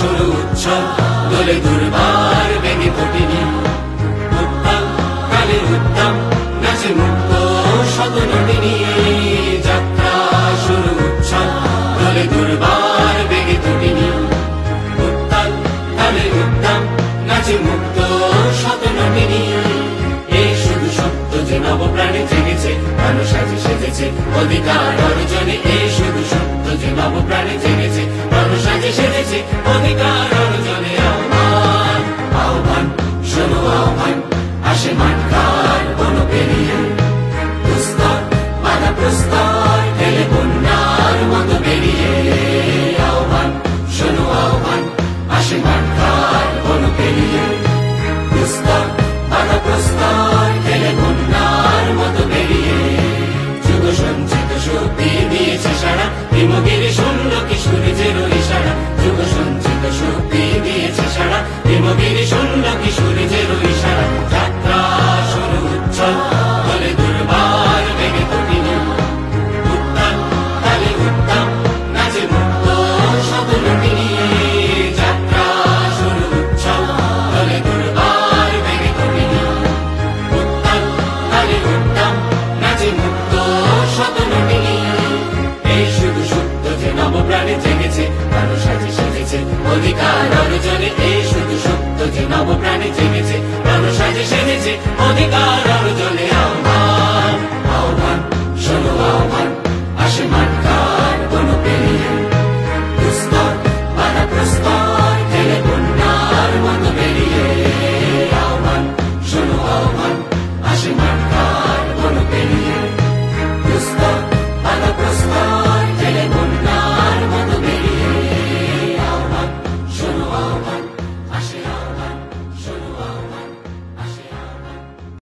শুরু উৎসব দোলে দুর্বার বেগে তটিনী উত্তাল কালে উত্তম নাচে মুক্ত শত নটিনী যাত্রা শুরু উৎসব দোলে দুর্বার বেগে তটিনী উত্তাল কালে উত্তম নাচে মুক্ত শত নটিনী এই শুধু সত্য যে নবপ্রাণে জেগেছে মানুষ সাজে সেজেছে অধিকার অর্জনে এই শুধু সত্য যে নবপ্রাণে জেগেছে মানুষ সাজে সেজেছে অধিকার অর্জনে আহ্বান আহ্বান শোনো আহ্বান আসে মানকার বন পেরিয়ে প্রস্তর বাধা প্রস্তর ঠেলে বন্যার মতো বেরিয়ে আহ্বান শোনো আহ্বান আসে মানকার বন পেরিয়ে প্রস্তর বাধা প্রস্তর ঠেলে বন্যার মতো বেরিয়ে যুগ সঞ্চিত শক্তি দিয়েছে সারা হিমগিরি শুনল কি সূর্যের ইশারা যুগ সঞ্চিত শক্তি দিয়েছে সারা হিমগিরি শুনল কি সূর্যের ইশারা যাত্রা শুরু উচ্ছল দোলে দুর্বার বেগে তটিনী উত্তাল কালে উত্তম নাচে মুক্ত শত নটিনী যাত্রা শুরু উচ্ছল দোলে দুর্বার বেগে তটিনী উত্তাল কালে উত্তম নাচে মুক্ত শত নটিনী এই শুধু সত্য যে নবপ্রাণে জেগেছে মানুষ সাজে সেজেছে অধিকার অর্জনে এই শুধু সত্য যে নবপ্রাণে জেগেছে মানুষ সাজে সেজেছে অধিকার অর্জনে